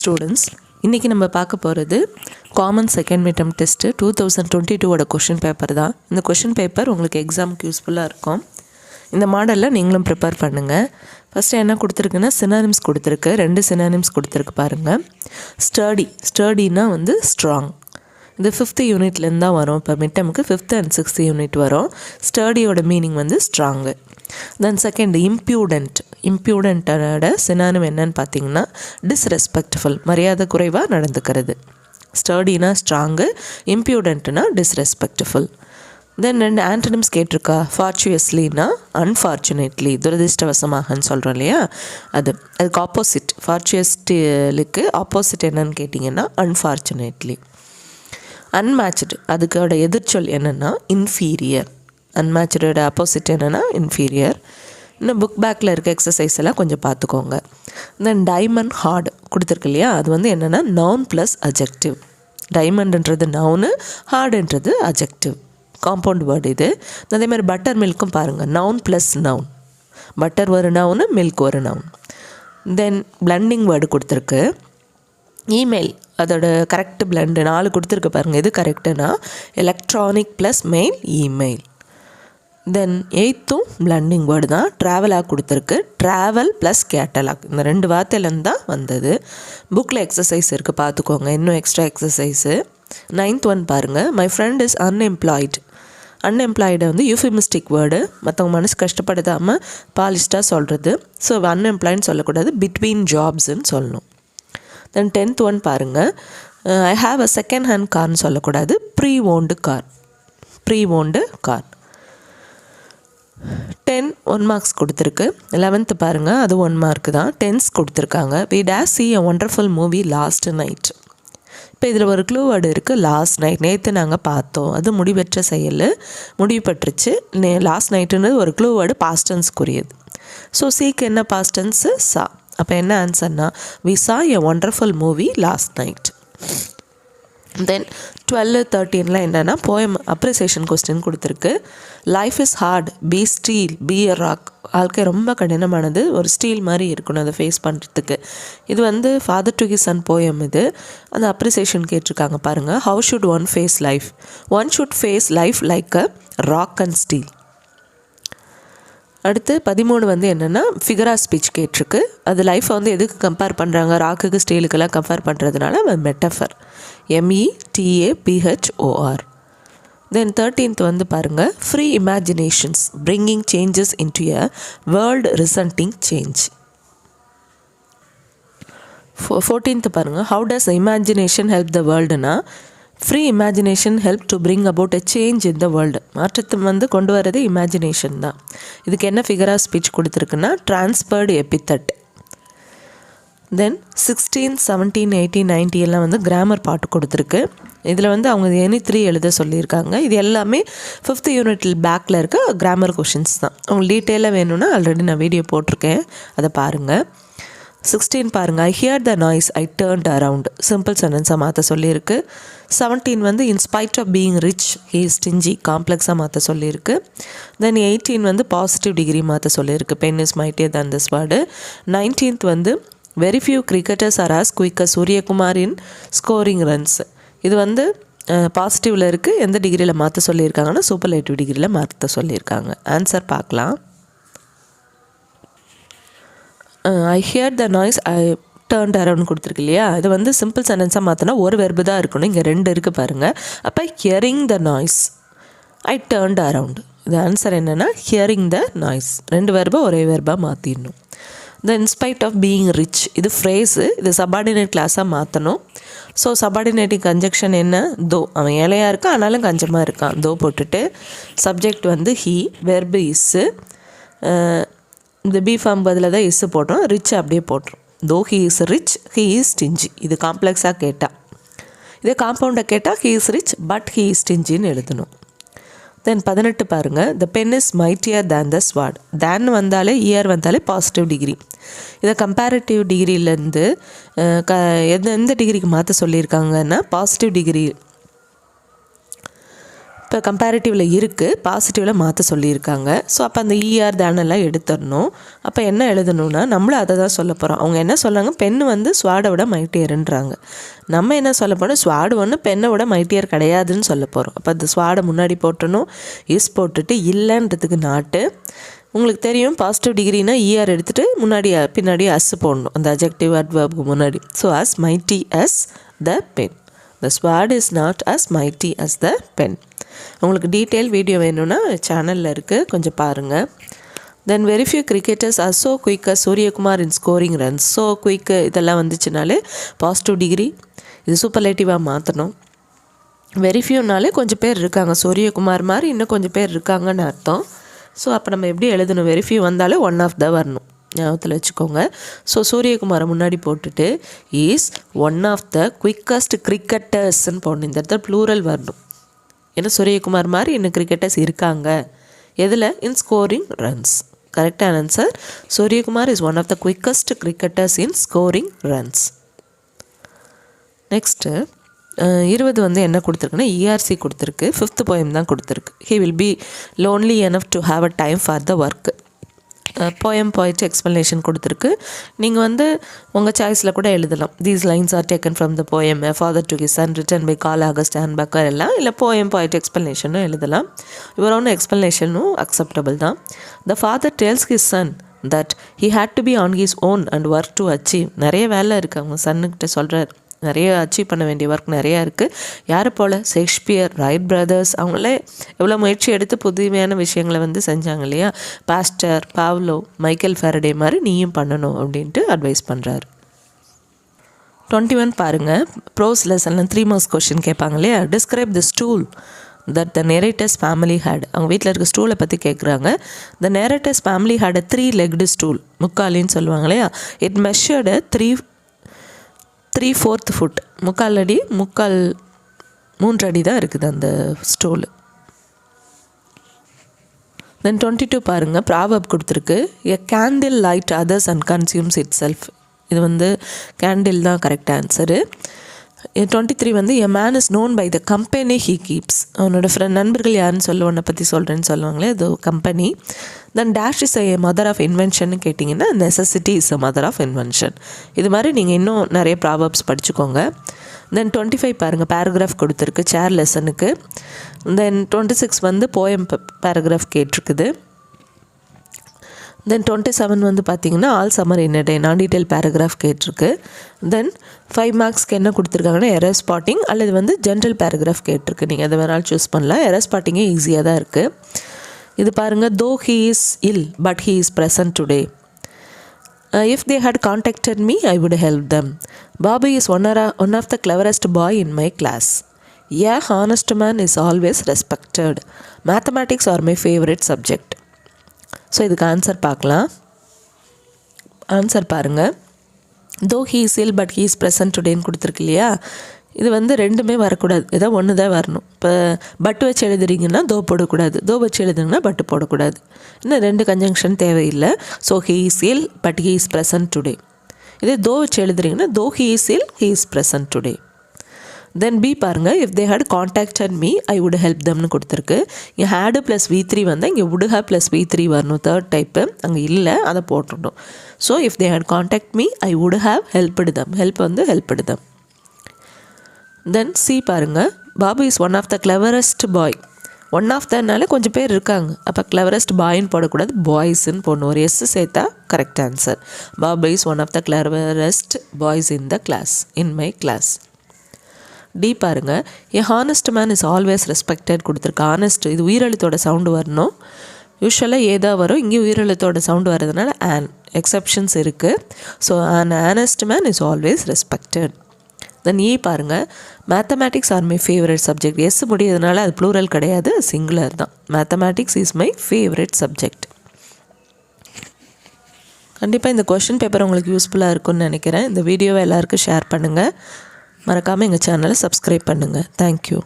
Students, இன்றைக்கி நம்ம பார்க்க போகிறது common second midterm test 2022 question paper தான். இந்த கொஷின் பேப்பர் உங்களுக்கு எக்ஸாமுக்கு யூஸ்ஃபுல்லாக இருக்கும். இந்த மாடலில் நீங்களும் ப்ரிப்பேர் பண்ணுங்கள். ஃபஸ்ட்டு என்ன கொடுத்துருக்குன்னா சினானிம்ஸ் கொடுத்துருக்கு, 2 சினானிம்ஸ் கொடுத்துருக்கு பாருங்கள். ஸ்டடினா வந்து ஸ்ட்ராங். இது 5th யூனிட்லேருந்து தான் வரும். இப்போ மிட்டமுக்கு 5th and 6th யூனிட் வரும். ஸ்டடியோட மீனிங் வந்து ஸ்ட்ராங்கு. தென் செகண்ட் இம்ப்யூடண்ட்டோட சினானிம் என்னன்னு பார்த்தீங்கன்னா டிஸ்ரெஸ்பெக்ட்ஃபுல், மரியாதை குறைவாக நடந்துக்கிறது. ஸ்டடினா ஸ்ட்ராங்கு, இம்ப்யூடண்ட்னா டிஸ்ரெஸ்பெக்ட்ஃபுல். தென் 2 ஆன்டனிம்ஸ் கேட்டிருக்கா. ஃபார்ச்சுவஸ்லினா அன்ஃபார்ச்சுனேட்லி, துரதிர்ஷ்டவசமாகன்னு சொல்கிறோம் இல்லையா, அதுக்கு ஆப்போசிட். ஃபார்ச்சுவஸ்டிலுக்கு ஆப்போசிட் என்னன்னு கேட்டிங்கன்னா அன்ஃபார்ச்சுனேட்லி. அன்மேட்ச்டு, அதுக்கோட எதிர்ச்சொல் என்னென்னா இன்ஃபீரியர். அன்மேட்சோட ஆப்போசிட் என்னென்னா இன்ஃபீரியர். இன்னும் புக் பேக்கில் இருக்க எக்ஸசைஸ் எல்லாம் கொஞ்சம் பார்த்துக்கோங்க. தென் டைமண்ட் ஹார்டு கொடுத்துருக்கு இல்லையா, அது வந்து என்னென்னா நவுன் ப்ளஸ் அஜெக்டிவ். டைமண்ட்ன்றது நவுனு, ஹார்டுன்றது அஜெக்டிவ், காம்பவுண்ட் வேர்டு இது. அதே மாதிரி பட்டர் மில்க்கும் பாருங்கள், நவுன் ப்ளஸ் நவுன். பட்டர் ஒரு நவுனு, மில்க் ஒரு நவுன். தென் பிளண்டிங் வேர்டு கொடுத்துருக்கு. இமெயில், அதோட கரெக்ட் பிளண்டு 4 கொடுத்துருக்கு பாருங்கள். எது கரெக்டுனா electronic plus mail, email. Then 8th blending word தான். ட்ராவலாக கொடுத்துருக்கு. ட்ராவல் ப்ளஸ் கேட்டலாக், இந்த 2 வார்த்தையிலேருந்து தான் வந்தது. புக்கில் எக்ஸசைஸ் இருக்குது, பார்த்துக்கோங்க. இன்னும் எக்ஸ்ட்ரா எக்ஸசைஸு. 9th ஒன் பாருங்கள். My friend is unemployed. அன்எம்ப்ளாய்டை வந்து யூஃபிமிஸ்டிக் வேர்டு, மற்றவங்க மனசு கஷ்டப்படுத்தாமல் பாலிஷ்டாக சொல்கிறது. ஸோ அன்எம்ப்ளாய்டுன்னு சொல்லக்கூடாது, பிட்வீன் ஜாப்ஸ்ன்னு சொல்லணும். தென் 10th ஒன் பாருங்கள். I have a second hand கார்னு சொல்லக்கூடாது, ப்ரீ ஓன்டு கார். 10 1 மார்க்ஸ் கொடுத்துருக்கு. 11th பாருங்கள், அது 1 மார்க்கு தான். டென்ஸ் கொடுத்துருக்காங்க. We days see a wonderful movie last night. இப்போ இதில் ஒரு க்ளூ வேர்டு இருக்குது, லாஸ்ட் நைட். நேற்று நாங்கள் பார்த்தோம், அது முடிவற்ற செயல், முடிவு பெற்றுச்சு. லாஸ்ட் நைட்டுன்னு ஒரு க்ளூ வேர்டு பாஸ்டன்ஸ்க்குரியது. ஸோ சீக்கு என்ன பாஸ்டன்ஸு, சா. அப்போ என்ன ஆன்சர்னா we saw a wonderful movie last night. Then 12 13 என்னென்னா போயம் அப்ரிசியேஷன் கொஸ்டின் கொடுத்துருக்கு. Life is hard, be steel, be a rock. வாழ்க்கை ரொம்ப கடினமானது, ஒரு ஸ்டீல் மாதிரி இருக்கணும் அதை ஃபேஸ் பண்ணுறதுக்கு. இது வந்து father to his son poem. இது அந்த அப்ரிசியேஷன் கேட்டிருக்காங்க பாருங்கள். How should one face life? One should face life like a rock and steel. அடுத்து 13 வந்து என்னென்னா ஃபிகர் ஆஃப் ஸ்பீச் கேட்டிருக்கு. அது லைஃப்பை வந்து எதுக்கு கம்பேர் பண்ணுறாங்க, ராக்குக்கு ஸ்டீலுக்கெல்லாம் கம்பேர் பண்ணுறதுனால மெட்டஃபர், METAPHOR. தென் 13th வந்து பாருங்கள். Free imaginations bringing changes into a world resenting change. 14th பாருங்கள். How does imagination help the வேர்ல்டுனா free imagination help to bring about a change in the world. மாற்றத்தை வந்து கொண்டு வரது imagination தான். இதுக்கு என்ன ஃபிகர் ஆஃப் ஸ்பீச் கொடுத்துருக்குன்னா டிரான்ஸ்பர்டு எபித்தட். தென் 16 17 18 90 எல்லாம் வந்து கிராமர் பாட்டு கொடுத்துருக்கு. இதில் வந்து அவங்க எனி 3 எழுத சொல்லியிருக்காங்க. இது எல்லாமே 5th யூனிட்டில் பேக்கில் இருக்க கிராமர் கொஷின்ஸ் தான். உங்களுக்கு டீட்டெயிலாக வேணும்னா ஆல்ரெடி நான் வீடியோ போட்டிருக்கேன், அதை பாருங்கள். 16 பாருங்கள். I hear the noise, I turned around. Simple சென்டென்ஸாக மாற்ற சொல்லியிருக்கு. 17 வந்து in spite of being rich he is stingy, காம்ப்ளெக்ஸாக மாற்ற சொல்லியிருக்கு. தென் 18 வந்து பாசிட்டிவ் டிகிரி மாற்ற சொல்லியிருக்கு. Pen is mightier than this word. 19th வந்து very few cricketers are as quick as Suryakumar in scoring runs. இது வந்து பாசிட்டிவில் இருக்குது. எந்த டிகிரியில் மாற்ற சொல்லியிருக்காங்கன்னா சூப்பர்லேட்டிவ் டிகிரியில் மாற்ற சொல்லியிருக்காங்க. ஆன்சர் பார்க்கலாம். I hear the noise, I turned around கொடுத்துருக்கு இல்லையா, இது வந்து சிம்பிள் சென்டென்ஸாக மாற்றினா ஒரு வெர்பு தான் இருக்கணும். இங்கே 2 இருக்குது பாருங்கள். அப்போ hearing the noise, I turned around. இது ஆன்சர் என்னென்னா ஹியரிங் த நாய்ஸ். 2 வெர்பை ஒரே வெர்பாக மாற்றிடணும். த இன்ஸ்பைட் ஆஃப் பீயிங் ரிச், இது ஃப்ரேஸு, இது சபார்டினேட் கிளாஸாக மாற்றணும். ஸோ சபார்டினேட்டிங் கன்ஜெக்ஷன் என்ன, தோ. அவன் ஏழையாக இருக்கான் ஆனாலும் கஞ்சமாக இருக்கான், தோ போட்டுட்டு. சப்ஜெக்ட் வந்து ஹீ, வெர்பு இஸ்ஸு. இந்த பி ஃபார்ம் பதில் தான் இஸ்ஸு போட்டோம், ரிச் அப்படியே போட்டுரும். Though he is rich, he is stingy. இது காம்ப்ளெக்ஸாக கேட்டால். இதே காம்பவுண்டை கேட்டால் he is rich but he is ஸ்டிஞ்சின்னு எழுதணும். தென் 18 பாருங்கள். The pen is mightier than the sword. Than வந்தாலே இயர் வந்தாலே பாசிட்டிவ் டிகிரி. இதை கம்பேரிட்டிவ் டிகிரிலேருந்து எந்த டிகிரிக்கு மாற்ற சொல்லியிருக்காங்கன்னா பாசிட்டிவ் டிகிரி. இப்போ கம்பேரிட்டிவில் இருக்குது, பாசிட்டிவில் மாற்ற சொல்லியிருக்காங்க. ஸோ அப்போ அந்த ER தானெல்லாம் எடுத்துடணும். அப்போ என்ன எழுதணும்னா நம்மளும் அதை தான் சொல்ல போகிறோம். அவங்க என்ன சொல்கிறாங்க, பெண்ணு வந்து ஸ்வாடை விட மைட்டியருன்றாங்க. நம்ம என்ன சொல்ல போகிறோம், ஸ்வாடு ஒன்று பெண்ணை விட மைட்டியர் கிடையாதுன்னு சொல்ல போகிறோம். அப்போ அந்த ஸ்வாடை முன்னாடி போட்டணும், இஸ் போட்டுட்டு இல்லைன்றதுக்கு நாட்டு. உங்களுக்கு தெரியும் பாசிட்டிவ் டிகிரினா ER எடுத்துகிட்டு முன்னாடி பின்னாடி அஸ் போடணும், அந்த அட்ஜெக்டிவ் அட்வர்புக்கு முன்னாடி. So as mighty as the pen. The sword is not as mighty as the pen. உங்களுக்கு டீட்டெயில் வீடியோ வேணும்னா சேனலில் இருக்குது, கொஞ்சம் பாருங்கள். Then very few cricketers are so quick as Suryakumar in scoring runs. So quick இதெல்லாம் வந்துச்சுனாலே positive degree இது சூப்பர்லேட்டிவாக மாற்றணும். வெரி ஃபியூனாலே கொஞ்சம் பேர் இருக்காங்க, சூரியகுமார் மாதிரி இன்னும் கொஞ்சம் பேர் இருக்காங்கன்னு அர்த்தம். ஸோ அப்போ நம்ம எப்படி எழுதணும், வெரி ஃபியூ வந்தாலே ஒன் ஆஃப் த வரணும், ஞாபகத்தில் வச்சுக்கோங்க. ஸோ சூரியகுமாரை முன்னாடி போட்டுட்டு is one of the quickest கிரிக்கெட்டர்ஸ்ன்னு போடணும். இந்த இடத்துல ப்ளூரல் வரணும். ஏன்னா சூரியகுமார் மாதிரி இன்னும் கிரிக்கெட்டர்ஸ் இருக்காங்க. எதில், இன் ஸ்கோரிங் ரன்ஸ். கரெக்டான answer, Suryakumar is one of the quickest cricketers in scoring runs. Next 20 வந்து என்ன கொடுத்துருக்குன்னா ERC கொடுத்துருக்கு, 5th போயம் தான் கொடுத்துருக்கு. He will be lonely enough to have a time for the work. Poem போயிட்டு explanation கொடுத்துருக்கு. நீங்கள் வந்து உங்கள் சாய்ஸில் கூட எழுதலாம். These lines are taken from the poem father to his son written by Carl August Hanbacker எல்லாம், இல்லை போயம் போயிட்டு எக்ஸ்ப்ளனேஷனும் எழுதலாம். இவர் ஒன்று எக்ஸ்ப்ளனேஷனும் அக்செப்டபிள் தான். The father tells his son that he had to be on his own and work to achieve. நிறைய வேலை இருக்குது அவங்க சன்னுக்கிட்ட சொல்கிறார், நிறைய அச்சீவ் பண்ண வேண்டிய ஒர்க் நிறையா இருக்குது. யாரை போல், ஷேக்ஸ்பியர், ரைட் பிரதர்ஸ், அவங்களே எவ்வளோ முயற்சி எடுத்து புதுமையான விஷயங்களை வந்து செஞ்சாங்க இல்லையா. பாஸ்டர், பாவ்லோ, மைக்கேல் ஃபேரடே மாதிரி நீயும் பண்ணணும் அப்படின்ட்டு அட்வைஸ் பண்ணுறாரு. 21 பாருங்கள், ப்ரோஸ் லெசனில் 3 மார்க்ஸ் கொஷின் கேட்பாங்க இல்லையா. Describe the stool that the narrator's family had. அவங்க வீட்டில் இருக்க ஸ்டூலை பற்றி கேட்குறாங்க. The narrator's family had a 3-legged stool, முக்காலின்னு சொல்லுவாங்க இல்லையா. இட் மெஷர்டு 3/4 foot, 3 அடி தான் இருக்குது அந்த ஸ்டூலு. தென் 22 பாருங்கள், ப்ராவர்ப் கொடுத்துருக்கு. A candle light others and consumes itself. இது வந்து கேண்டில் தான் கரெக்ட் ஆன்சரு. 23 வந்து a man is known by the company he keeps. அவனோட நண்பர்கள் யாருன்னு சொல்லுவனை பற்றி சொல்கிறேன்னு சொல்லுவாங்களே, அது company. Then dash is a mother of invention கேட்டிங்கன்னா necessity is a mother of invention. இது மாதிரி நீங்கள் இன்னும் நிறைய ப்ராவர்ப்ஸ் படிச்சுக்கோங்க. தென் 25 பாருங்கள், பேராகிராஃப் கொடுத்துருக்கு சேர் லெசனுக்கு. தென் 26 வந்து போயம் பேராகிராஃப் கேட்டிருக்குது. தென் 27 வந்து பார்த்திங்கன்னா ஆல் சம்மர் இன் எ டே நான் டீட்டெயில் பேராகிராஃப் கேட்டிருக்கு. தென் 5 மார்க்ஸ்க்கு என்ன கொடுத்துருக்காங்கன்னா எரர் ஸ்பாட்டிங் அல்லது வந்து ஜென்ரல் பேராகிராஃப் கேட்டிருக்கு. நீங்கள் எதை வேணாலும் சூஸ் பண்ணலாம். எரர் ஸ்பாட்டிங்கே ஈஸியாக தான் இருக்குது. இது பாருங்கள், though he is ill but he is present today. If they had contacted me I would help them. Babu is one of the cleverest boy in my class. A honest man is always respected. Mathematics are my favourite subject. So இதுக்கு answer பார்க்கலாம். Answer பாருங்கள், though he is ill but he is present டுடேன்னு கொடுத்துருக்கு இல்லையா. இது வந்து ரெண்டுமே வரக்கூடாது, ஏதோ ஒன்று தான் வரணும். இப்போ பட்டு வச்சு எழுதுறீங்கன்னா தோ போடக்கூடாது, தோ வச்சு எழுதுங்கன்னா பட்டு போடக்கூடாது. இன்னும் 2 கன்ஜங்ஷன் தேவையில்லை. So he is ill but he is present today. இதே தோ வச்சு எழுதுறீங்கன்னா though he is ill he is present today. Then B பாருங்கள், if they had contacted me I would help தம்னு கொடுத்துருக்கு. இங்கே ஹேடு ப்ளஸ் V3 வந்தால் இங்கே would have plus V3 வரணும். 3rd டைப்பு அங்கே இல்லை, அதை போட்டுடணும். So if they had contact me I would have helped them. Help வந்து ஹெல்ப்டு தம். தென் சி பாருங்கள், Babu is one of the cleverest boy. One of தனால கொஞ்சம் பேர் இருக்காங்க, அப்போ கிளவரஸ்ட் பாயின்னு போடக்கூடாது, பாய்ஸ்ன்னு போடணும். ஒரு எஸ் சேர்த்தா correct answer. Babu is one of the cleverest boys in the class, in my class. D பாருங்கள், a honest man is always respected கொடுத்துருக்கு. ஹானஸ்ட் இது உயிரெழுத்தோட சவுண்டு வரணும். யூஸ்வலாக ஏதா வரும், இங்கே உயிரெழுத்தோட சவுண்டு வரதுனால ஆன் எக்ஸப்ஷன்ஸ் இருக்குது. So an honest man is always respected. Then A பாருங்கள், mathematics are my favourite subject. S முடியறதுனால அது ப்ளூரல் கிடையாது, சிங்குலர் தான். Mathematics is my favourite subject. கண்டிப்பாக இந்த கொஷின் பேப்பர் உங்களுக்கு யூஸ்ஃபுல்லாக இருக்கும்னு நினைக்கிறேன். இந்த வீடியோவை எல்லாருக்கும் ஷேர் பண்ணுங்கள். மறக்காமல் எங்கள் சேனலை சப்ஸ்கிரைப் பண்ணுங்கள். தேங்க்யூ.